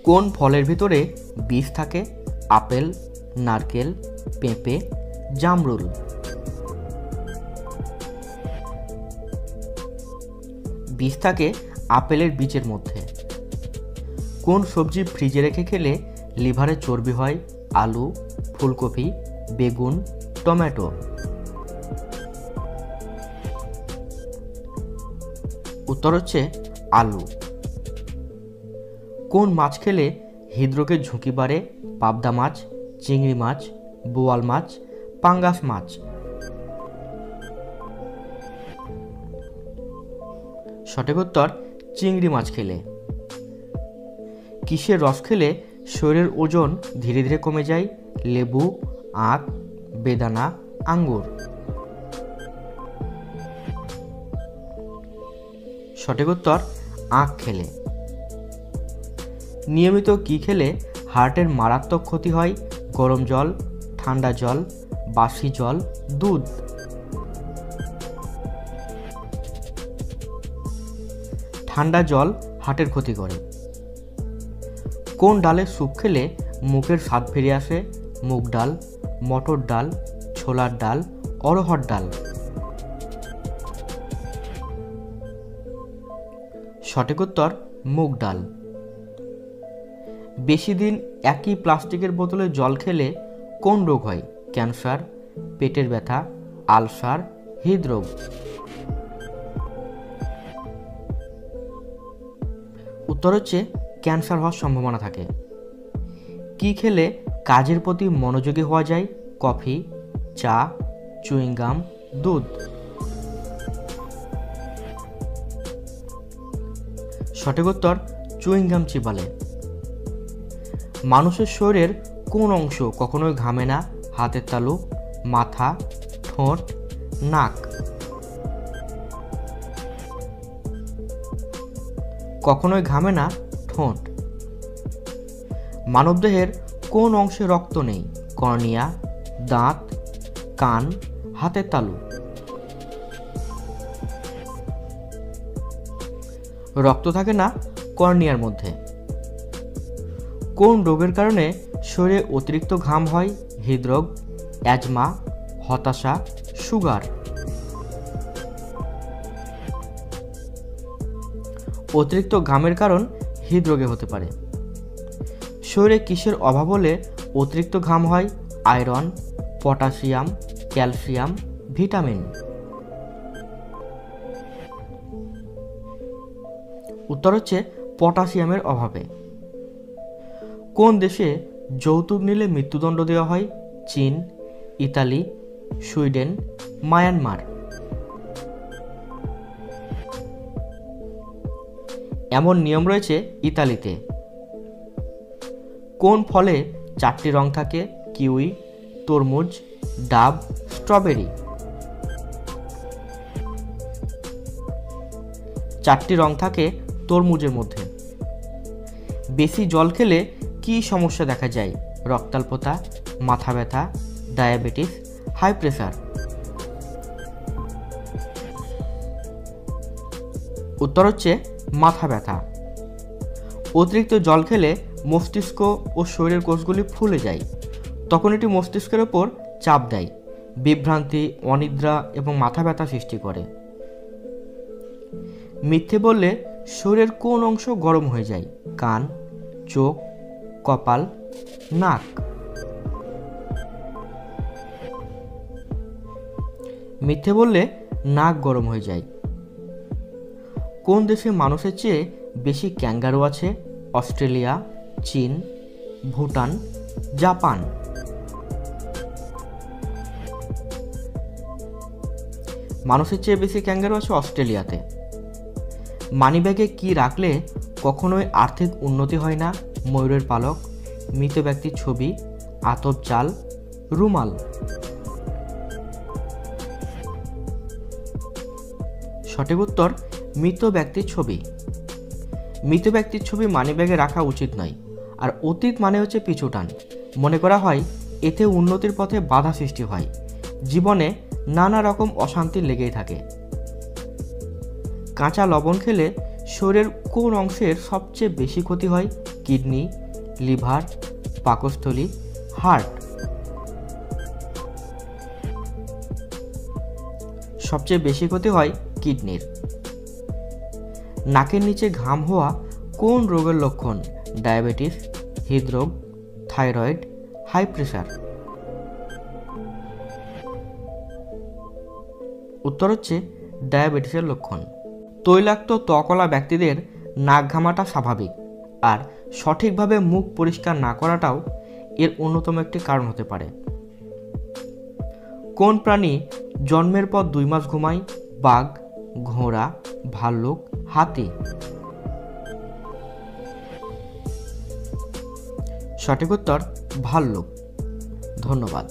কোন ফলের ভিতরে বীজ থাকে? আপেল, নারকেল, পেঁপে, জামরুল। বীজ থাকে আপেলের বীজের মধ্যে। কোন সবজি ফ্রিজে রেখে খেলে লিভারে চর্বি হয়? আলু, ফুলকপি, বেগুন, টমেটো। উত্তর হচ্ছে আলু। কোন মাছ খেলে হৃদরোগের ঝুঁকি বাড়ে? পাবদা মাছ, চিংড়ি মাছ, বোয়াল মাছ, পাঙ্গাস মাছ। সঠিক উত্তর চিংড়ি মাছ খেলে। কিসের রস খেলে শরীরের ওজন ধীরে ধীরে কমে যায়? লেবু, আখ, বেদানা, আঙ্গুর। সঠিক উত্তর আখ খেলে। নিয়মিত কি খেলে হার্টের মারাত্মক ক্ষতি হয়? গরম জল, ঠান্ডা জল, বাসি জল, দুধ। ঠান্ডা জল হার্টের ক্ষতি করে। কোন ডালের স্যুপ খেলে মুখের স্বাদ ফিরে আসে? মুগ ডাল, মটর ডাল, ছোলার ডাল, অড়হর ডাল। সঠিক উত্তর মুগ ডাল। বেশি দিন একই প্লাস্টিকের বোতলে জল খেলে কোন রোগ হয়? ক্যান্সার, পেটের ব্যথা, আলসার, হৃদরোগ। উত্তর হচ্ছে ক্যান্সার হওয়ার সম্ভাবনা থাকে। কি খেলে কাজের প্রতি মনোযোগী হওয়া যায়? কফি, চা, চুইংগাম, দুধ। সঠিক উত্তর চুইংগাম চিবালে। মানুষের শরীরের কোন অংশ কখনোই ঘামে না? হাতের তালু, মাথা, ঠোঁট, নাক। কখনোই ঘামে না ঠোঁট। মানবদেহের কোন অংশে রক্ত নেই? কর্নিয়া, দাঁত, কান, হাতের তালু। রক্ত থাকে না কর্নিয়ার মধ্যে। কোন রোগের কারণে শরীরে অতিরিক্ত ঘাম হয়? হৃদরোগ, অ্যাজমা, হতাশা, সুগার। অতিরিক্ত ঘামের কারণ হৃদরোগে হতে পারে। শরীরে কিসের অভাব হলে অতিরিক্ত ঘাম হয়? Iron, potassium, calcium, vitamin. উত্তর হচ্ছে পটাশিয়ামের অভাবে। কোন দেশে যৌতুক নিলে মৃত্যুদণ্ড দেওয়া হয়? চীন, ইতালি, সুইডেন, মায়ানমার। এমন নিয়ম রয়েছে ইতালিতে। কোন ফলে 4টি রং থাকে? কিউই, তরমুজ, ডাব, স্ট্রবেরি। 4টি রং থাকে তরমুজের মধ্যে। বেশি জল খেলে কি সমস্যা দেখা যায়? রক্তাল্পতা, মাথা ব্যথা, ডায়াবেটিস, হাই প্রেসার। উত্তর হচ্ছে মাথা ব্যথা। অতিরিক্ত জল খেলে মস্তিষ্ক ও শরীরের কোষগুলি ফুলে যায়। তখন এটি মস্তিষ্কের ওপর চাপ দেয়, বিভ্রান্তি, অনিদ্রা এবং মাথা ব্যথা সৃষ্টি করে। মিথ্যে বললে শরীরের কোন অংশ গরম হয়ে যায়? কান, চোখ, কপাল, নাক। মিথ্যে বললে নাক গরম হয়ে যায়। কোন দেশে মানুষের চেয়ে বেশি ক্যাঙ্গারু আছে? অস্ট্রেলিয়া, চীন, ভুটান, জাপান। মানুষের চেয়ে বেশি ক্যাঙ্গারু আছে অস্ট্রেলিয়াতে। মানিব্যাগে কি রাখলে কখনোই আর্থিক উন্নতি হয় না? ময়ূরের পালক, মৃত ব্যক্তির ছবি, আতপ চাল, রুমাল। সঠিক উত্তর মৃত ব্যক্তির ছবি। মৃত ব্যক্তির ছবি মানিব্যাগে রাখা উচিত নয়। আর অতীত মানে হচ্ছে পিছুটান। মনে করা হয় এতে উন্নতির পথে বাধা সৃষ্টি হয়। জীবনে নানা রকম অশান্তি লেগেই থাকে। কাঁচা লবণ খেলে শরীরের কোন অংশের সবচেয়ে বেশি ক্ষতি হয়? কিডনি, লিভার, পাকস্থলী, হার্ট? সবচেয়ে বেশি ক্ষতি হয় কিডনির। নাকের নিচে ঘাম হওয়া কোন রোগের লক্ষণ? ডায়াবেটিস, হৃদরোগ, থাইরয়েড, হাই প্রেশার? উত্তর হচ্ছে ডায়াবেটিসের লক্ষণ। তৈলাক্ত ত্বকওয়ালা ব্যক্তিদের নাক ঘামাটা স্বাভাবিক, আর সঠিকভাবে মুখ পরিষ্কার না করাটাও এর অন্যতম একটি কারণ হতে পারে। কোন প্রাণী জন্মের পর 2 মাস ঘুমায়? বাঘ, ঘোড়া, ভাল্লুক, হাতি? সঠিক উত্তর ভাল্লুক। ধন্যবাদ।